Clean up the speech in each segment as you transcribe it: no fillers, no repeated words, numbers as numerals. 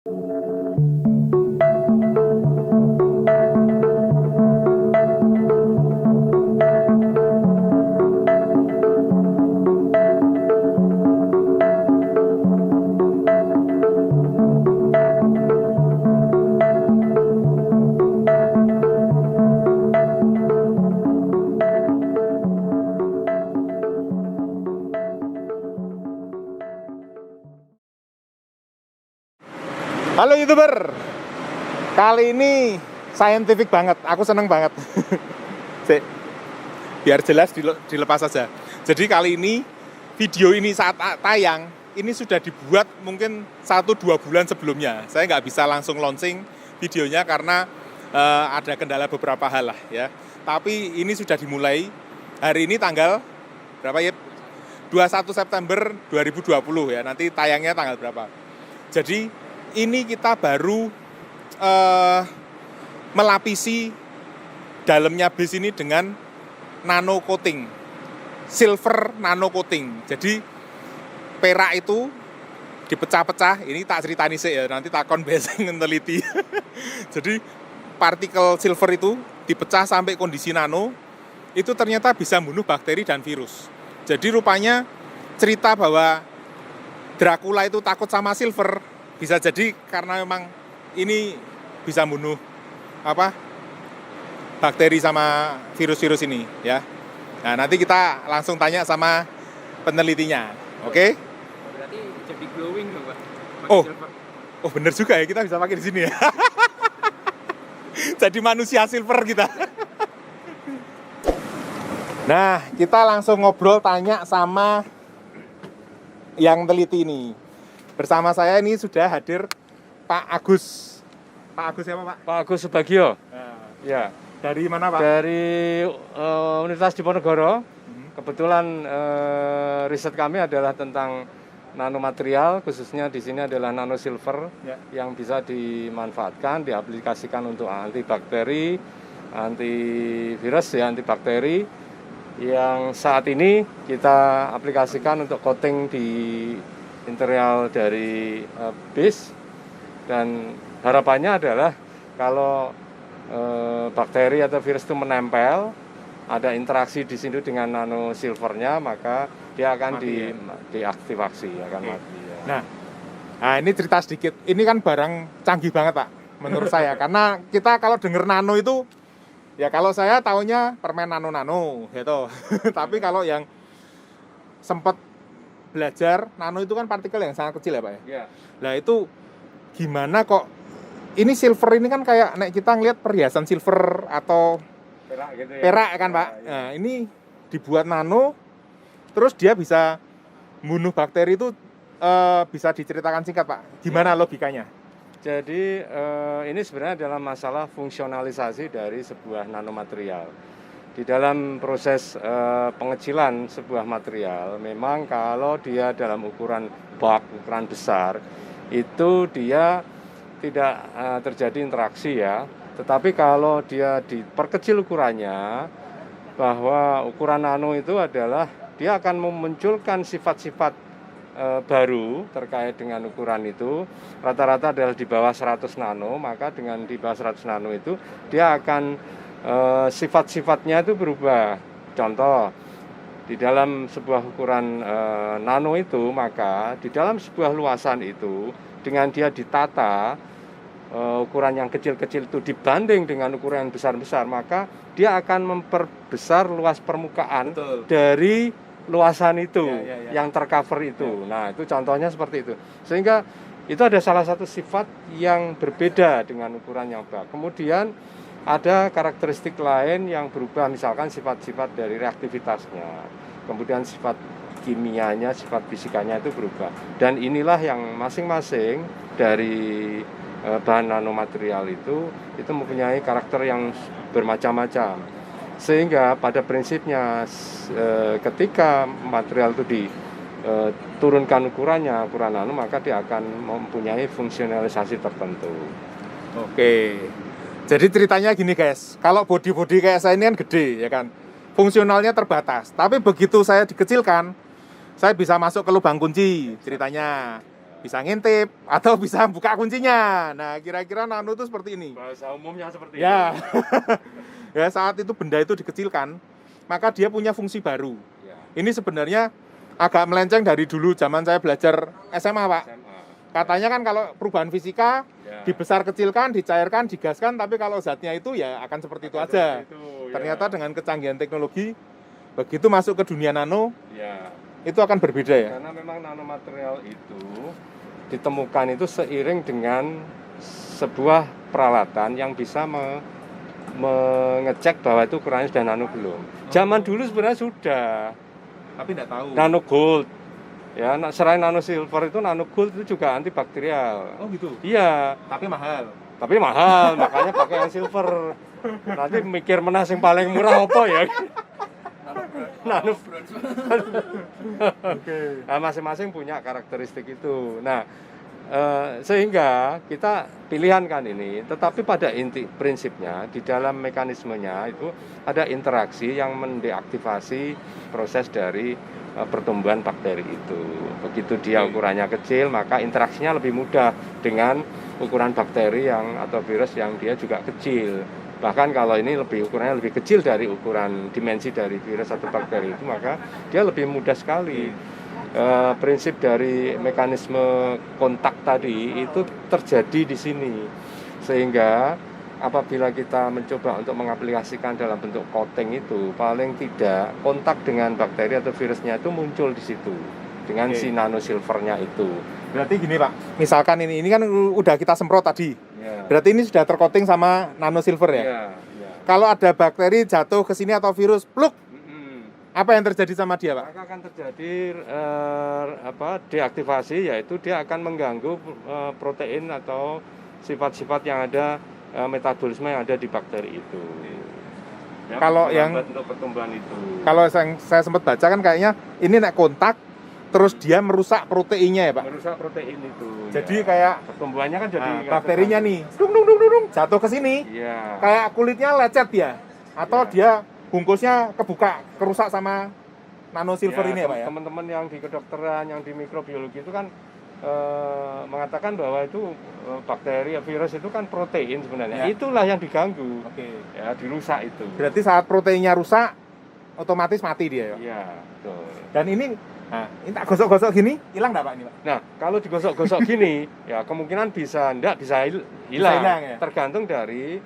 Halo YouTuber, kali ini scientific banget, aku seneng banget. Biar jelas dilepas saja. Jadi kali ini, video ini saat tayang, ini sudah dibuat mungkin 1-2 bulan sebelumnya. Saya nggak bisa langsung launching videonya karena ada kendala beberapa hal lah ya. Tapi ini sudah dimulai, hari ini tanggal berapa ya? 21 September 2020 ya, nanti tayangnya tanggal berapa. Jadi ini kita baru melapisi dalamnya base ini dengan nano coating, silver nano coating. Jadi perak itu dipecah-pecah, ini tak ceritani sih ya, nanti takon beseng ngeliti. Jadi partikel silver itu dipecah sampai kondisi nano, itu ternyata bisa membunuh bakteri dan virus. Jadi rupanya cerita bahwa Dracula itu takut sama silver, bisa jadi karena memang ini bisa membunuh bakteri sama virus-virus ini ya. Nah, nanti kita langsung tanya sama penelitinya. Oke? Berarti jadi glowing dong, Pak. Oh bener juga ya, kita bisa pakai di sini ya. Jadi manusia silver kita. Nah, kita langsung ngobrol tanya sama yang teliti ini. Bersama saya ini sudah hadir Pak Agus. Pak Agus siapa, Pak? Pak Agus Subagio. Nah, Ya. dari mana, Pak? Dari Universitas Diponegoro. Kebetulan riset kami adalah tentang nanomaterial, khususnya di sini adalah nano silver Ya. yang bisa dimanfaatkan, diaplikasikan untuk antibakteri, antivirus ya, antibakteri yang saat ini kita aplikasikan untuk coating di interior dari base, dan harapannya adalah kalau bakteri atau virus itu menempel, ada interaksi di sini dengan nano silvernya, maka dia akan diaktifasi, akan mati. Ya. Nah, ini cerita sedikit. Ini kan barang canggih banget, Pak, menurut saya. Karena kita kalau dengar nano itu, ya kalau saya taunya permen nano-nano, gitu. Tapi kalau yang sempat belajar, nano itu kan partikel yang sangat kecil ya, Pak ya? Ya. Nah itu gimana kok, ini silver ini kan kayak kita ngeliat perhiasan silver atau Perak gitu ya? perak kan, Pak? Ya. Nah ini dibuat nano, terus dia bisa membunuh bakteri itu, bisa diceritakan singkat, Pak? Gimana logikanya? Jadi ini sebenarnya adalah masalah fungsionalisasi dari sebuah nanomaterial. Di dalam proses pengecilan sebuah material, memang kalau dia dalam ukuran bak, ukuran besar, itu dia tidak terjadi interaksi ya. Tetapi kalau dia diperkecil ukurannya, bahwa ukuran nano itu adalah dia akan memunculkan sifat-sifat baru terkait dengan ukuran itu. Rata-rata adalah di bawah 100 nano, maka dengan di bawah 100 nano itu dia akan sifat-sifatnya itu berubah. Contoh, di dalam sebuah ukuran nano itu, maka di dalam sebuah luasan itu, dengan dia ditata ukuran yang kecil-kecil itu dibanding dengan ukuran yang besar-besar, maka dia akan memperbesar luas permukaan. Betul. Dari luasan itu yang tercover itu. Nah, itu contohnya seperti itu. Sehingga itu ada salah satu sifat yang berbeda dengan ukuran yang bak. Kemudian ada karakteristik lain yang berubah, misalkan sifat-sifat dari reaktivitasnya, kemudian sifat kimianya, sifat fisikanya itu berubah. Dan inilah yang masing-masing dari bahan nanomaterial itu mempunyai karakter yang bermacam-macam. Sehingga pada prinsipnya ketika material itu diturunkan ukuran nano, maka dia akan mempunyai fungsionalisasi tertentu. Oke. Jadi ceritanya gini guys, kalau body kayak saya ini kan gede ya kan, fungsionalnya terbatas. Tapi begitu saya dikecilkan, saya bisa masuk ke lubang kunci ceritanya. bisa ngintip atau bisa buka kuncinya. Nah, kira-kira nano itu seperti ini. Bahasa umumnya seperti Ya. itu. Ya, saat itu benda itu dikecilkan, maka dia punya fungsi baru. Ya. Ini sebenarnya agak melenceng dari dulu zaman saya belajar SMA, Pak. SMA. Katanya kan kalau perubahan fisika Ya. dibesar kecilkan, dicairkan, digaskan, tapi kalau zatnya itu ya akan seperti itu aja. Seperti itu, ya. Ternyata dengan kecanggihan teknologi, begitu masuk ke dunia nano, Ya. itu akan berbeda ya. Karena memang nanomaterial itu ditemukan itu seiring dengan sebuah peralatan yang bisa mengecek bahwa itu ukurannya sudah nano belum. Zaman dulu sebenarnya sudah Tapi tidak tahu. nano gold. Ya, selain nano silver itu nano gold itu juga antibakterial. Oh gitu. Iya, Tapi mahal. tapi mahal, makanya pakai yang silver. Nanti mikir mana yang paling murah apa ya? Nano. Oke. Nah, masing-masing punya karakteristik itu. Nah, sehingga kita pilihan kan ini, tetapi pada inti prinsipnya di dalam mekanismenya itu ada interaksi yang mendeaktivasi proses dari pertumbuhan bakteri itu. Begitu dia ukurannya kecil, maka interaksinya lebih mudah dengan ukuran bakteri atau virus yang dia juga kecil. Bahkan kalau ini ukurannya lebih kecil dari ukuran dimensi dari virus atau bakteri itu, maka dia lebih mudah sekali. Prinsip dari mekanisme kontak tadi itu terjadi di sini, sehingga apabila kita mencoba untuk mengaplikasikan dalam bentuk coating itu, paling tidak kontak dengan bakteri atau virusnya itu muncul di situ dengan si nano silvernya itu. Berarti gini Pak, misalkan ini kan udah kita semprot tadi, Ya. berarti ini sudah tercoating sama nano silver ya? Ya, ya. Kalau ada bakteri jatuh ke sini atau virus, pluk, apa yang terjadi sama dia Pak? Maka akan terjadi deaktivasi, yaitu dia akan mengganggu protein atau sifat-sifat yang ada, metabolisme yang ada di bakteri itu. Ya, Kalau menghambat untuk pertumbuhan itu. Kalau saya sempat baca kan kayaknya ini nek kontak, terus dia merusak proteinnya ya Pak? Merusak protein itu. Jadi ya. kayak Pertumbuhannya kan jadi bakterinya nih, dung, jatuh ke sini, Iya. kayak kulitnya lecet dia, atau dia bungkusnya kerusak sama nano silver ini ya Pak ya? Teman-teman yang di kedokteran, yang di mikrobiologi itu kan mengatakan bahwa itu bakteri, virus itu kan protein sebenarnya. Ya. Itulah yang diganggu. Oke. Ya, dirusak itu. Berarti saat proteinnya rusak, otomatis mati dia ya? Iya, betul. Dan ini tak gosok-gosok gini, hilang nggak Pak ini Pak? Nah, kalau digosok-gosok gini, ya kemungkinan bisa hilang. hilang, ya? Tergantung dari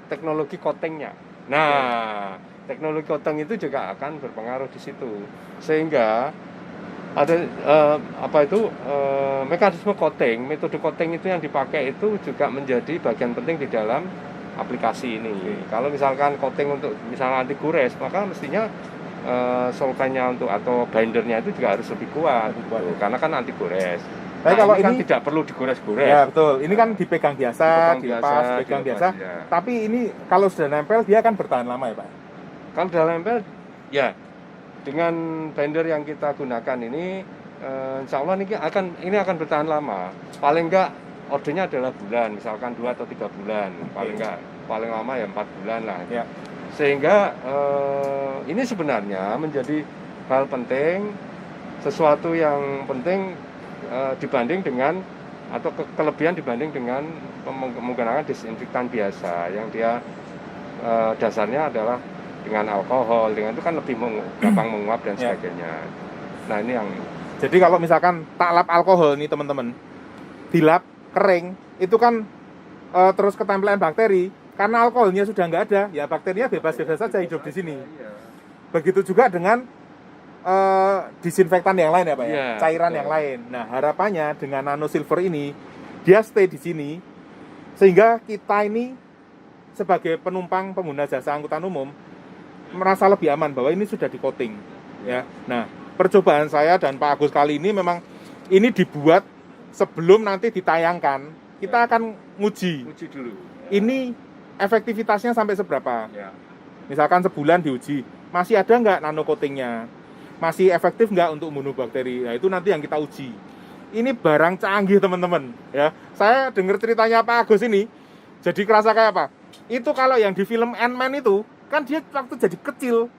teknologi coatingnya. Nah, teknologi coating itu juga akan berpengaruh di situ. Sehingga ada mekanisme coating, metode coating itu yang dipakai itu juga menjadi bagian penting di dalam aplikasi ini. Kalau misalkan coating untuk misalnya anti gores, maka mestinya solvennya atau bindernya itu juga harus lebih kuat, gitu. Karena kan anti gores. Tapi kalau ini kan ini tidak perlu digores-gores. Ya betul, ini kan dipegang biasa, dilepas biasa. Ya. Tapi ini kalau sudah nempel dia akan bertahan lama ya Pak? Kalau sudah nempel, ya dengan binder yang kita gunakan ini, insya Allah ini akan bertahan lama. Paling enggak ordernya adalah bulan, misalkan 2 atau 3 bulan. Paling lama ya 4 bulan lah. Ya. Sehingga ini sebenarnya menjadi hal penting, sesuatu yang penting dibanding dengan atau kelebihan dibanding dengan menggunakan disinfektan biasa yang dia dasarnya adalah dengan alkohol, dengan itu kan lebih gampang menguap dan sebagainya. Nah ini yang jadi kalau misalkan tak lap alkohol nih teman-teman, dilap kering itu kan terus ketempelan bakteri, karena alkoholnya sudah nggak ada, ya bakterinya bebas-bebas saja hidup di sini. Begitu juga dengan disinfektan yang lain ya Pak ya, cairan yang lain. Nah harapannya dengan nano silver ini dia stay di sini, sehingga kita ini sebagai penumpang pengguna jasa angkutan umum merasa lebih aman bahwa ini sudah di coating ya. Nah percobaan saya dan Pak Agus kali ini memang ini dibuat sebelum nanti ditayangkan, kita akan nguji dulu. Ini efektivitasnya sampai seberapa. Ya. Misalkan sebulan diuji, masih ada nggak nano coatingnya, masih efektif nggak untuk membunuh bakteri. Nah itu nanti yang kita uji. Ini barang canggih teman-teman ya. Saya dengar ceritanya Pak Agus ini, jadi kerasa kayak apa? Itu kalau yang di film Ant-Man itu kan dia waktu jadi kecil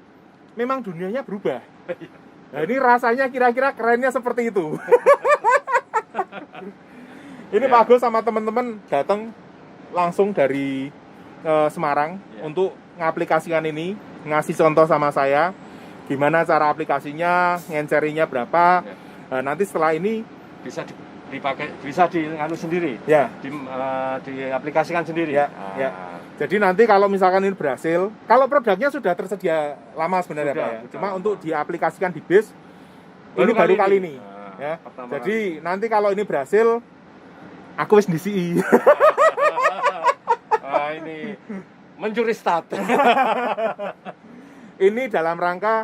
memang dunianya berubah. Nah ini rasanya kira-kira kerennya seperti itu. Ini Pak Agus sama teman-teman datang langsung dari Semarang untuk ngaplikasikan ini, ngasih contoh sama saya gimana cara aplikasinya, ngencerinya berapa. Nanti setelah ini bisa dipakai, bisa dianu sendiri. Ya, diaplikasikan sendiri. Ya. Jadi nanti kalau misalkan ini berhasil, kalau produknya sudah tersedia lama sebenarnya Pak ya. Cuma untuk diaplikasikan di bis ini baru kali ini. Ya. Jadi nanti kalau ini berhasil, aku wis ndisi. Ini mencuri start. Ini dalam rangka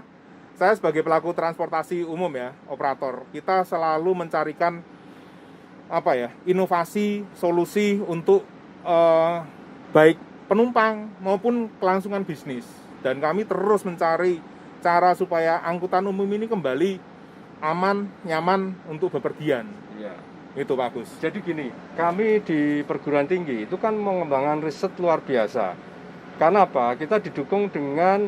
saya sebagai pelaku transportasi umum ya, operator. Kita selalu mencarikan inovasi, solusi untuk baik penumpang maupun kelangsungan bisnis. Dan kami terus mencari cara supaya angkutan umum ini kembali aman, nyaman untuk bepergian. Iya. Itu Pak Agus. Jadi gini, kami di perguruan tinggi itu kan mengembangkan riset luar biasa. Karena apa? Kita didukung dengan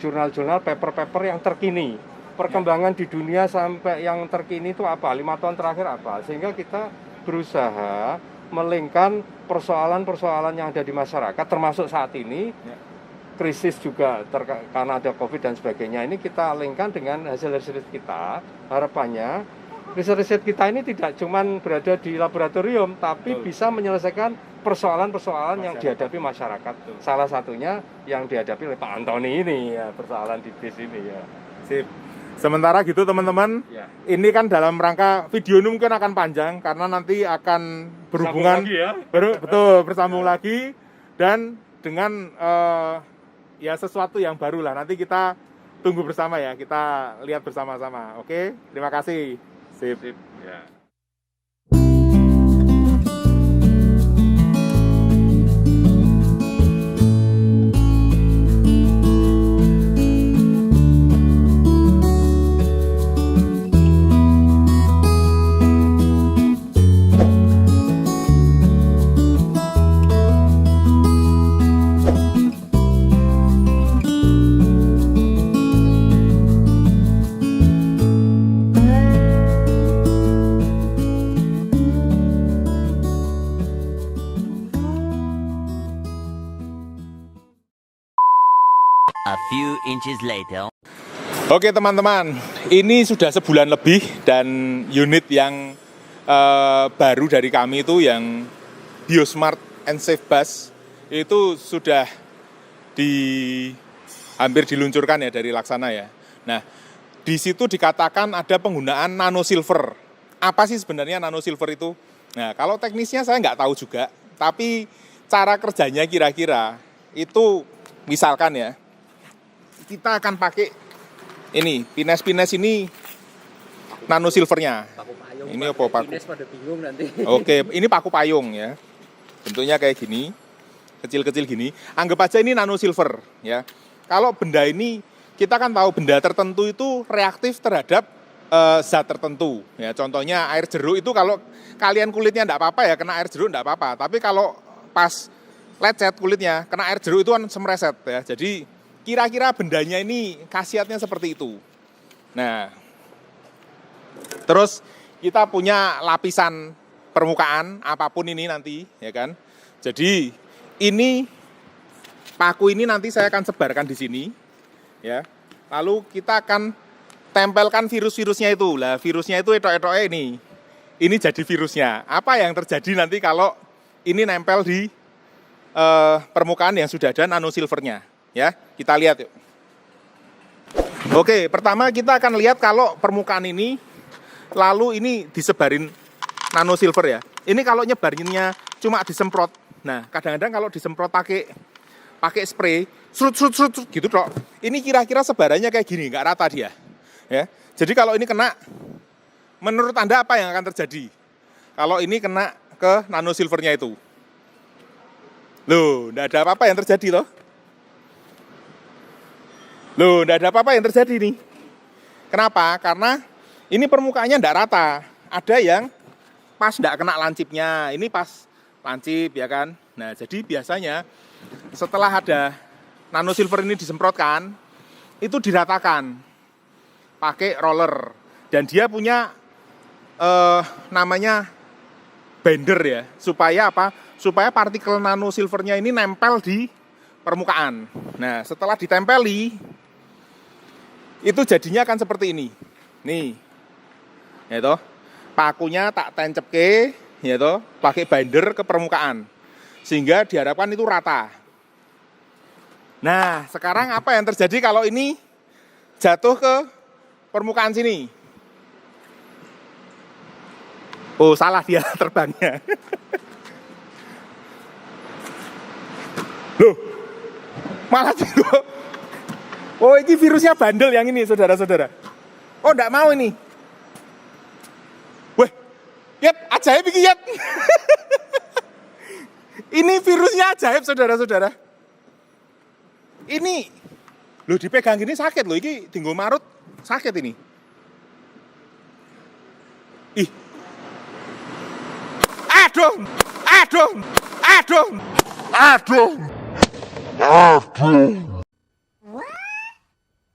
jurnal-jurnal, paper-paper yang terkini. Perkembangan di dunia sampai yang terkini itu apa? 5 tahun terakhir apa? Sehingga kita berusaha melingkan persoalan-persoalan yang ada di masyarakat, termasuk saat ini krisis juga karena ada COVID dan sebagainya. Ini kita linkkan dengan hasil riset kita. Harapannya riset-riset kita ini tidak cuma berada di laboratorium, tapi bisa menyelesaikan persoalan-persoalan yang dihadapi masyarakat. Salah satunya yang dihadapi oleh Pak Antoni ini ya, persoalan di bis ini ya. Sip. Sementara gitu teman-teman, ini kan dalam rangka video ini mungkin akan panjang karena nanti akan berhubungan bersambung lagi dan dengan sesuatu yang baru lah. Nanti kita tunggu bersama ya, kita lihat bersama-sama. Oke, terima kasih. Sip. Ya. A few inches later. Oke teman-teman, ini sudah sebulan lebih dan unit yang baru dari kami itu yang Biosmart and Safe Bus itu sudah hampir diluncurkan ya dari Laksana ya. Nah, di situ dikatakan ada penggunaan nano silver. Apa sih sebenarnya nano silver itu? Nah, kalau teknisnya saya nggak tahu juga, tapi cara kerjanya kira-kira itu misalkan ya, kita akan pakai ini, pines-pines ini nano silvernya. Paku payung. Ini apa paku? Pines pada bingung nanti. Oke, ini paku payung ya. Bentuknya kayak gini, kecil-kecil gini. Anggap aja ini nano silver ya. Kalau benda ini, kita kan tahu benda tertentu itu reaktif terhadap zat tertentu. Ya, contohnya air jeruk itu kalau kalian kulitnya enggak apa-apa ya, kena air jeruk enggak apa-apa. Tapi kalau pas lecet kulitnya, kena air jeruk itu kan semreset ya. Jadi kira-kira bendanya ini khasiatnya seperti itu. Nah, terus kita punya lapisan permukaan apapun ini nanti, ya kan. Jadi ini paku ini nanti saya akan sebarkan di sini, ya. Lalu kita akan tempelkan virus-virusnya itu. Lah, virusnya itu etok-etoknya ini. Ini jadi virusnya. Apa yang terjadi nanti kalau ini nempel di permukaan yang sudah ada nano silvernya? Ya, kita lihat yuk. Oke, pertama kita akan lihat kalau permukaan ini lalu ini disebarin nano silver ya. Ini kalau nyebarinnya cuma disemprot. Nah, kadang-kadang kalau disemprot pakai spray, serut gitu dok. Ini kira-kira sebarannya kayak gini, nggak rata dia. Ya. Jadi kalau ini kena, menurut Anda apa yang akan terjadi? Kalau ini kena ke nano silvernya itu. Loh, nggak ada apa-apa yang terjadi toh. Loh, enggak ada apa-apa yang terjadi nih. Kenapa? Karena ini permukaannya enggak rata. Ada yang pas enggak kena lancipnya. Ini pas lancip ya kan. Nah, jadi biasanya setelah ada nano silver ini disemprotkan, itu diratakan pakai roller. Dan dia punya namanya binder ya, supaya apa? Supaya partikel nano silvernya ini nempel di permukaan. Nah, setelah ditempeli, itu jadinya akan seperti ini. Nih, ya toh, pakunya tak tancapke, ya toh, pakai binder ke permukaan, sehingga diharapkan itu rata. Nah, sekarang apa yang terjadi kalau ini jatuh ke permukaan sini? Oh, salah dia terbangnya. Loh, malah jatuh. Oh, ini virusnya bandel yang ini, saudara-saudara. Oh, enggak mau ini. Weh, Yep, ajaib iki, Yep. Ini virusnya ajaib, saudara-saudara. Ini, loh dipegang gini sakit loh, ini tinggal marut, sakit ini. Ih. Aduh, aduh, aduh, aduh, aduh.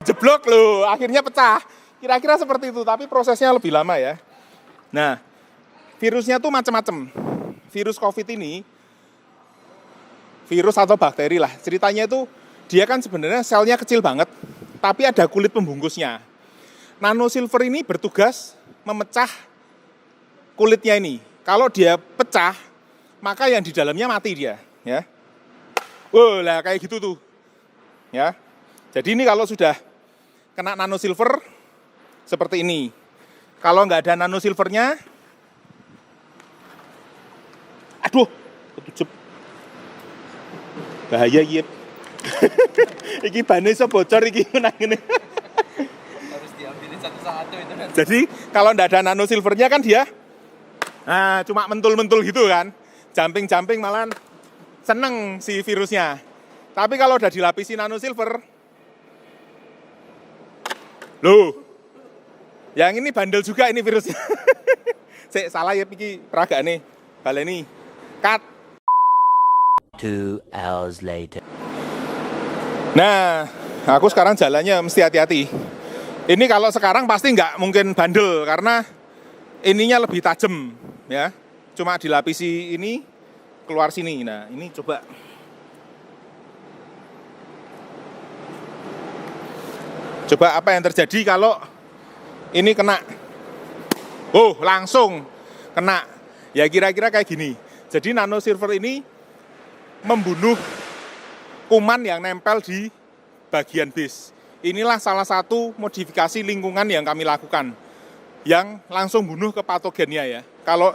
Jeblok loh, akhirnya pecah. Kira-kira seperti itu, tapi prosesnya lebih lama ya. Nah, virusnya tuh macam-macam. Virus COVID ini, virus atau bakteri lah, ceritanya itu dia kan sebenarnya selnya kecil banget, tapi ada kulit pembungkusnya. Nano silver ini bertugas memecah kulitnya ini. Kalau dia pecah, maka yang di dalamnya mati dia, ya. Wah, lah kayak gitu tuh. Ya. Jadi ini kalau sudah kena nano silver seperti ini. Kalau nggak ada nano silvernya, aduh, ketujup. Bahaya Yip. Iki bane iso bocor iki nang ngene. Harus diambilin satu-satu itu kan. Jadi kalau ndak ada nano silvernya kan dia cuma mentul-mentul gitu kan. Jumping-jumping malah seneng si virusnya. Tapi kalau udah dilapisi nano silver, loh, yang ini bandel juga ini virusnya. Sik salah ya iki peragakane. Baleni. Cut. 2 hours later. Nah, aku sekarang jalannya mesti hati-hati. Ini kalau sekarang pasti nggak mungkin bandel karena ininya lebih tajam, ya. Cuma dilapisi ini keluar sini. Nah, ini coba. Coba apa yang terjadi kalau ini kena. Oh, langsung kena. Ya kira-kira kayak gini. Jadi nano silver ini membunuh kuman yang nempel di bagian bis. Inilah salah satu modifikasi lingkungan yang kami lakukan, yang langsung bunuh ke patogennya ya. Kalau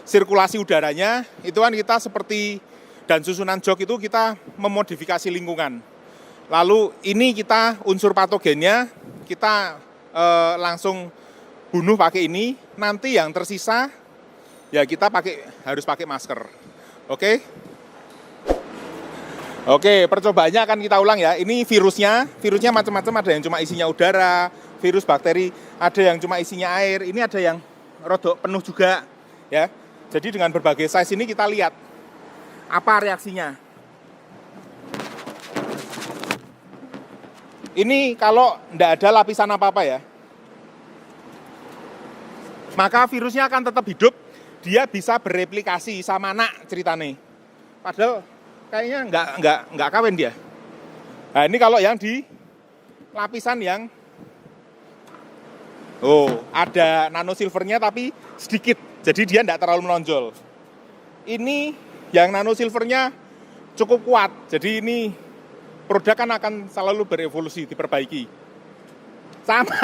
sirkulasi udaranya, itu kan kita seperti dan susunan jok itu kita memodifikasi lingkungan. Lalu ini kita unsur patogennya, kita langsung bunuh pakai ini, nanti yang tersisa, ya kita harus pakai masker. Oke? Oke, percobaannya akan kita ulang ya. Ini virusnya macam-macam, ada yang cuma isinya udara, virus bakteri, ada yang cuma isinya air, ini ada yang rodok penuh juga, ya. Jadi dengan berbagai size ini kita lihat apa reaksinya. Ini kalau tidak ada lapisan apa-apa ya, maka virusnya akan tetap hidup, dia bisa bereplikasi sama anak ceritanya. Padahal kayaknya nggak kawin dia. Nah ini kalau yang di lapisan yang ada nano silvernya tapi sedikit, jadi dia nggak terlalu menonjol. Ini yang nano silvernya cukup kuat, jadi ini produk kan akan selalu berevolusi, diperbaiki. Sama.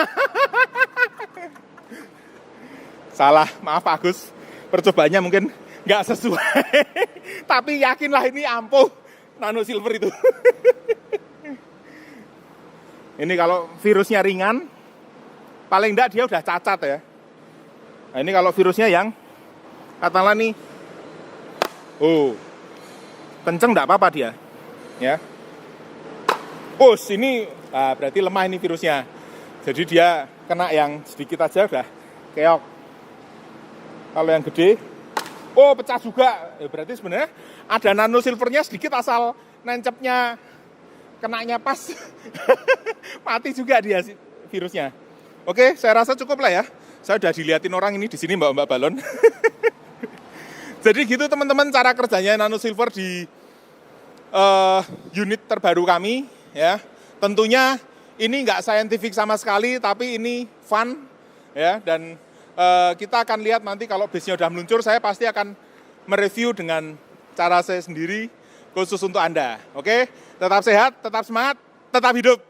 Salah, maaf Pak Agus, percobaannya mungkin nggak sesuai. Tapi yakinlah ini ampuh nano silver itu. Ini kalau virusnya ringan, paling enggak dia udah cacat ya. Nah ini kalau virusnya yang katakanlah nih, kenceng enggak apa-apa dia, ya. Ini berarti lemah ini virusnya. Jadi dia kena yang sedikit aja udah keok. Kalau yang gede, pecah juga. Ya, berarti sebenarnya ada nano silvernya sedikit, asal nancepnya kenanya pas. Mati juga dia virusnya. Oke, saya rasa cukup lah ya. Saya udah diliatin orang ini di sini mbak balon. Jadi gitu teman-teman cara kerjanya nano silver di unit terbaru kami ya. Tentunya ini nggak scientific sama sekali, tapi ini fun ya. Dan kita akan lihat nanti kalau bisnya udah meluncur, saya pasti akan mereview dengan cara saya sendiri khusus untuk Anda. Oke, tetap sehat, tetap semangat, tetap hidup.